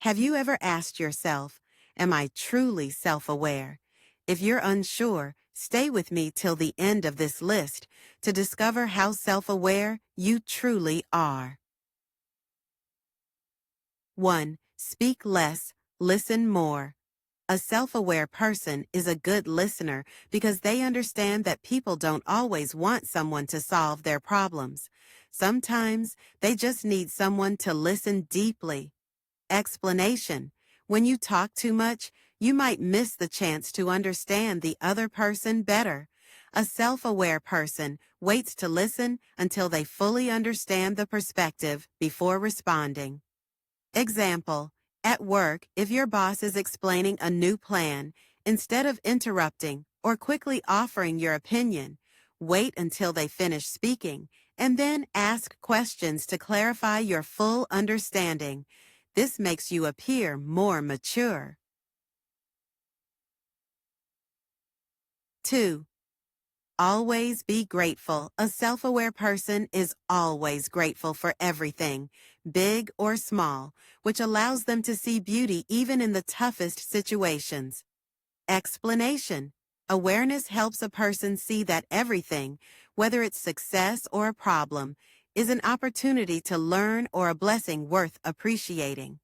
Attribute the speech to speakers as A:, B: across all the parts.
A: Have you ever asked yourself, am I truly self-aware? If you're unsure, stay with me till the end of this list to discover how self-aware you truly are. 1. Speak less, listen more. A self-aware person is a good listener because they understand that people don't always want someone to solve their problems. Sometimes they just need someone to listen deeply. Explanation. When you talk too much, you might miss the chance to understand the other person better. A self-aware person waits to listen until they fully understand the perspective before responding. Example. At work, if your boss is explaining a new plan, instead of interrupting or quickly offering your opinion, wait until they finish speaking and then ask questions to clarify your full understanding. This makes you appear more mature. 2. Always be grateful. A self-aware person is always grateful for everything, big or small, which allows them to see beauty even in the toughest situations. Explanation. Awareness helps a person see that everything, whether it's success or a problem, is an opportunity to learn or a blessing worth appreciating.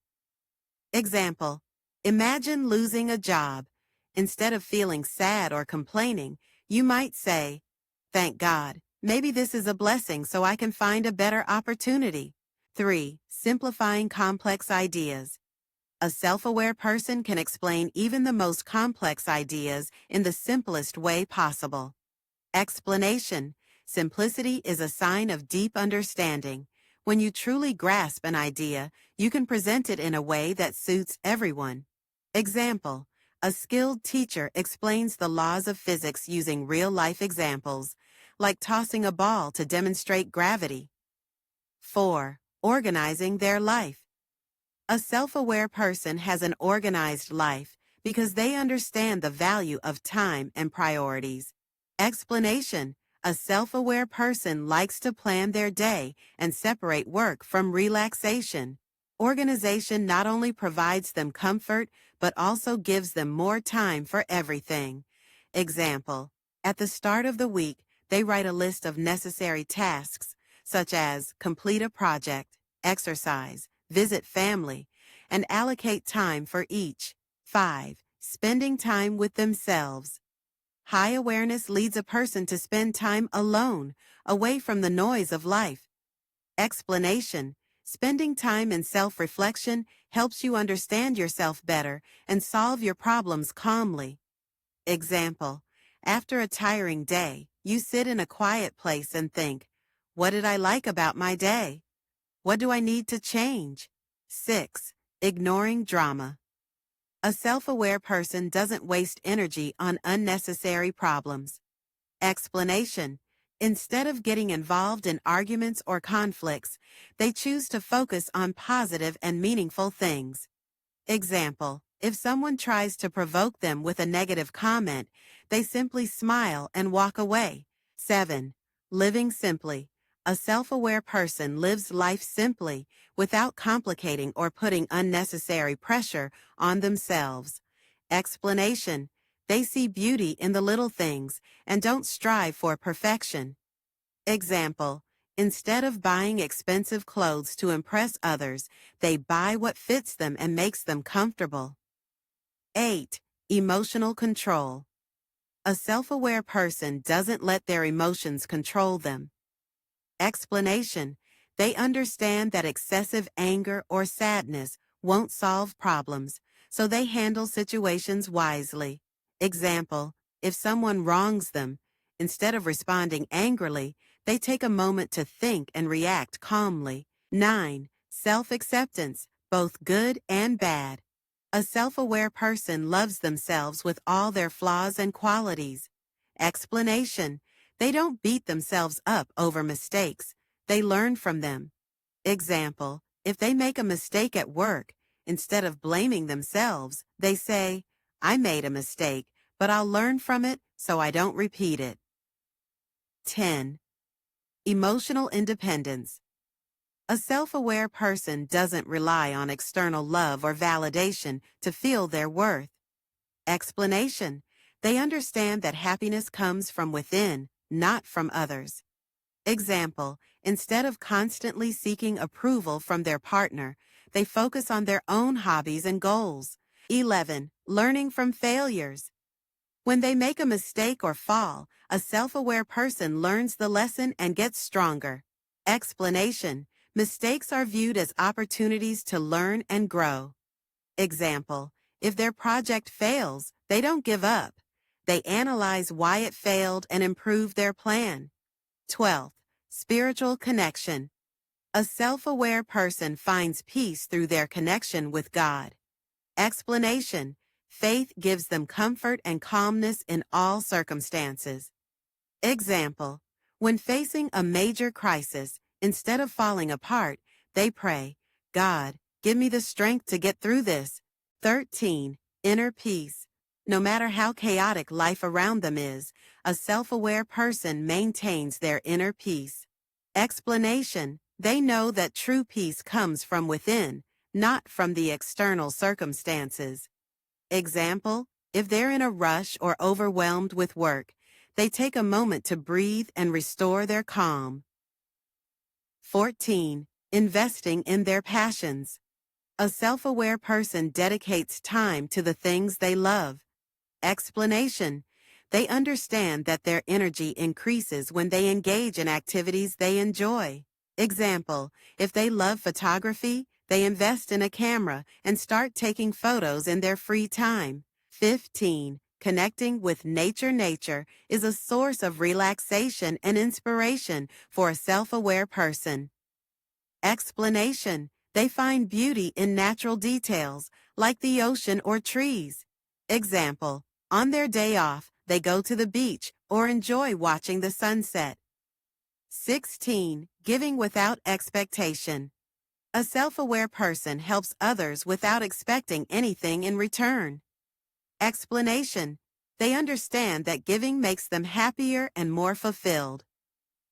A: Example. Imagine losing a job. Instead of feeling sad or complaining, you might say, "Thank God, maybe this is a blessing so I can find a better opportunity." 3. Simplifying complex ideas. A self-aware person can explain even the most complex ideas in the simplest way possible. Explanation. Simplicity is a sign of deep understanding. When you truly grasp an idea, you can present it in a way that suits everyone. Example. A skilled teacher explains the laws of physics using real-life examples, like tossing a ball to demonstrate gravity. 4. Organizing their life. A self-aware person has an organized life because they understand the value of time and priorities. Explanation. A self-aware person likes to plan their day and separate work from relaxation. Organization not only provides them comfort, but also gives them more time for everything. Example. At the start of the week, they write a list of necessary tasks, such as complete a project, exercise, visit family, and allocate time for each. 5. Spending time with themselves. High awareness leads a person to spend time alone, away from the noise of life. Explanation. Spending time in self-reflection helps you understand yourself better and solve your problems calmly. Example. After a tiring day, you sit in a quiet place and think, "What did I like about my day? What do I need to change?" 6. Ignoring drama. A self-aware person doesn't waste energy on unnecessary problems. Explanation. Instead of getting involved in arguments or conflicts, they choose to focus on positive and meaningful things. Example. If someone tries to provoke them with a negative comment, they simply smile and walk away. 7. Living simply. A self-aware person lives life simply, without complicating or putting unnecessary pressure on themselves. Explanation. They see beauty in the little things and don't strive for perfection. Example. Instead of buying expensive clothes to impress others, they buy what fits them and makes them comfortable. 8. Emotional control. A self-aware person doesn't let their emotions control them. Explanation. They understand that excessive anger or sadness won't solve problems, so they handle situations wisely. Example. If someone wrongs them, instead of responding angrily, they take a moment to think and react calmly. 9. Self-acceptance, both good and bad. A self-aware person loves themselves with all their flaws and qualities. Explanation. They don't beat themselves up over mistakes. They learn from them. Example. If they make a mistake at work, instead of blaming themselves, they say, "I made a mistake, but I'll learn from it so I don't repeat it." 10. Emotional independence. A self-aware person doesn't rely on external love or validation to feel their worth. Explanation. They understand that happiness comes from within, not from others. Example. Instead of constantly seeking approval from their partner, they focus on their own hobbies and goals. 11. Learning from failures. When they make a mistake or fall, a self-aware person learns the lesson and gets stronger. Explanation. Mistakes are viewed as opportunities to learn and grow. Example. If their project fails, they don't give up. They analyze why it failed and improve their plan. 12. Spiritual connection. A self-aware person finds peace through their connection with God. Explanation. Faith gives them comfort and calmness in all circumstances. Example. When facing a major crisis, instead of falling apart, they pray, God, give me the strength to get through this. 13. Inner peace. No matter how chaotic life around them is, a self-aware person maintains their inner peace. Explanation. They know that true peace comes from within, not from the external circumstances. Example. If they're in a rush or overwhelmed with work, they take a moment to breathe and restore their calm. 14. Investing in their passions. A self-aware person dedicates time to the things they love. Explanation. They understand that their energy increases when they engage in activities they enjoy. Example. If they love photography, they invest in a camera and start taking photos in their free time. 15. Connecting with nature. Nature is a source of relaxation and inspiration for a self-aware person. Explanation. They find beauty in natural details, like the ocean or trees. Example. On their day off, they go to the beach or enjoy watching the sunset. 16. Giving without expectation. A self-aware person helps others without expecting anything in return. Explanation. They understand that giving makes them happier and more fulfilled.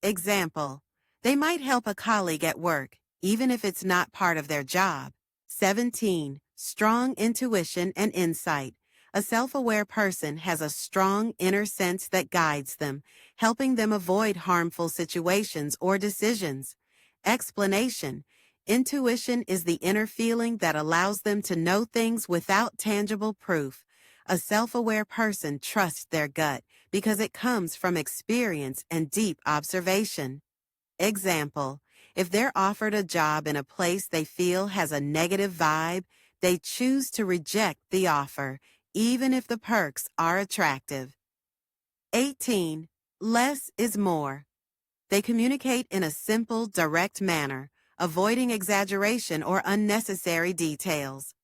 A: Example. They might help a colleague at work, even if it's not part of their job. 17. Strong intuition and insight. A self-aware person has a strong inner sense that guides them, helping them avoid harmful situations or decisions. Explanation. Intuition is the inner feeling that allows them to know things without tangible proof. A self-aware person trusts their gut because it comes from experience and deep observation. Example. If they're offered a job in a place they feel has a negative vibe, they choose to reject the offer, even if the perks are attractive. 18. Less is more. They communicate in a simple, direct manner, avoiding exaggeration or unnecessary details.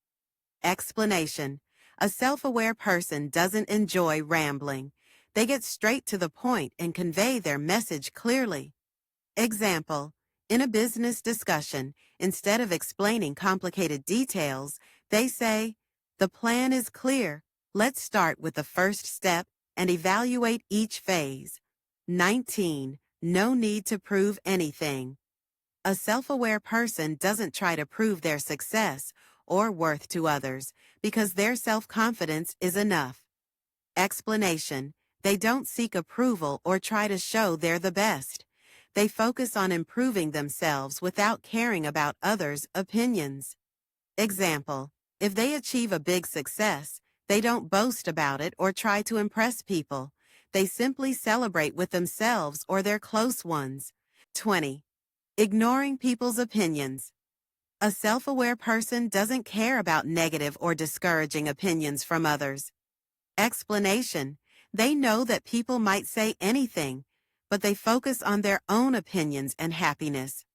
A: Explanation. A self-aware person doesn't enjoy rambling. They get straight to the point and convey their message clearly. Example. In a business discussion, instead of explaining complicated details, they say, the plan is clear. Let's start with the first step and evaluate each phase. 19. No need to prove anything. A self-aware person doesn't try to prove their success or worth to others because their self-confidence is enough. Explanation. They don't seek approval or try to show they're the best. They focus on improving themselves without caring about others' opinions. Example. If they achieve a big success, they don't boast about it or try to impress people. They simply celebrate with themselves or their close ones. 20. Ignoring people's opinions. A self-aware person doesn't care about negative or discouraging opinions from others. Explanation. They know that people might say anything, but they focus on their own opinions and happiness.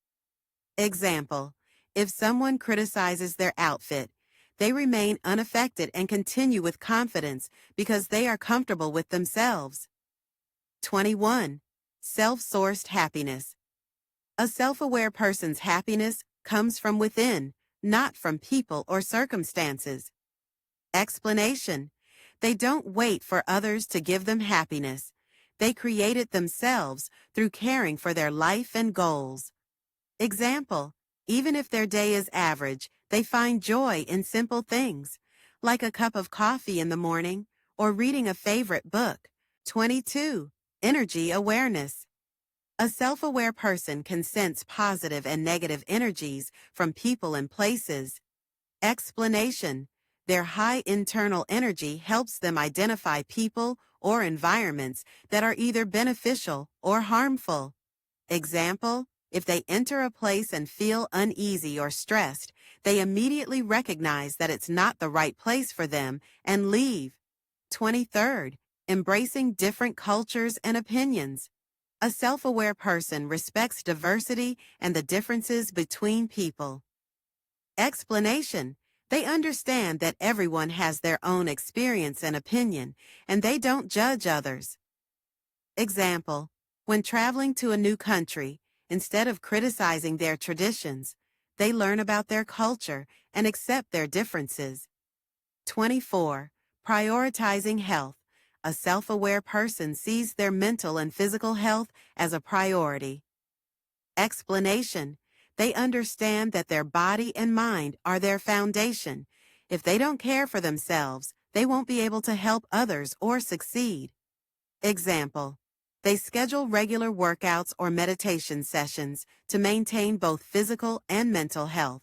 A: Example. If someone criticizes their outfit, they remain unaffected and continue with confidence because they are comfortable with themselves. 21. Self-sourced happiness. A self-aware person's happiness comes from within, not from people or circumstances. Explanation. They don't wait for others to give them happiness. They create it themselves through caring for their life and goals. Example. Even if their day is average, they find joy in simple things, like a cup of coffee in the morning or reading a favorite book. 22. Energy awareness. A self-aware person can sense positive and negative energies from people and places. Explanation. Their high internal energy helps them identify people or environments that are either beneficial or harmful. Example, if they enter a place and feel uneasy or stressed, they immediately recognize that it's not the right place for them and leave. 23rd, embracing different cultures and opinions. A self-aware person respects diversity and the differences between people. Explanation. They understand that everyone has their own experience and opinion, and they don't judge others. Example, when traveling to a new country, instead of criticizing their traditions, they learn about their culture and accept their differences. 24. Prioritizing health. A self-aware person sees their mental and physical health as a priority. Explanation. They understand that their body and mind are their foundation. If they don't care for themselves, they won't be able to help others or succeed. Example. They schedule regular workouts or meditation sessions to maintain both physical and mental health.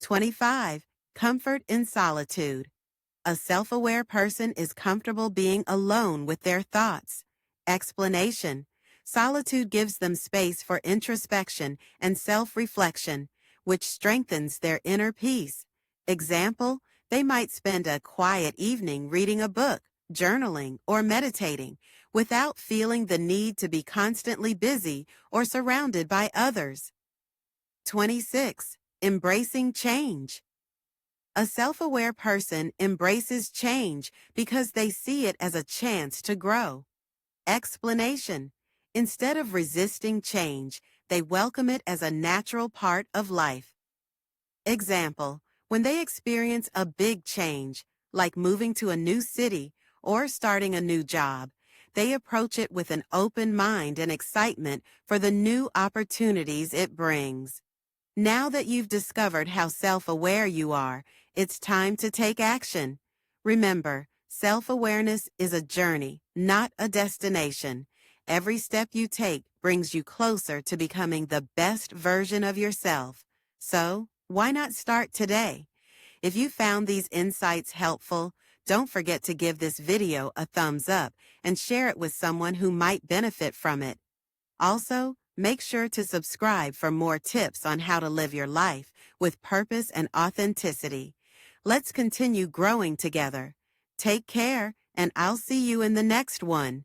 A: 25. Comfort in solitude. A self-aware person is comfortable being alone with their thoughts. Explanation. Solitude gives them space for introspection and self-reflection, which strengthens their inner peace. Example, they might spend a quiet evening reading a book, journaling, or meditating, without feeling the need to be constantly busy or surrounded by others. 26. Embracing change. A self-aware person embraces change because they see it as a chance to grow. Explanation. Instead of resisting change, they welcome it as a natural part of life. Example, when they experience a big change, like moving to a new city or starting a new job, they approach it with an open mind and excitement for the new opportunities it brings. Now that you've discovered how self-aware you are, it's time to take action. Remember, self-awareness is a journey, not a destination. Every step you take brings you closer to becoming the best version of yourself. So, why not start today? If you found these insights helpful, don't forget to give this video a thumbs up and share it with someone who might benefit from it. Also, make sure to subscribe for more tips on how to live your life with purpose and authenticity. Let's continue growing together. Take care, and I'll see you in the next one.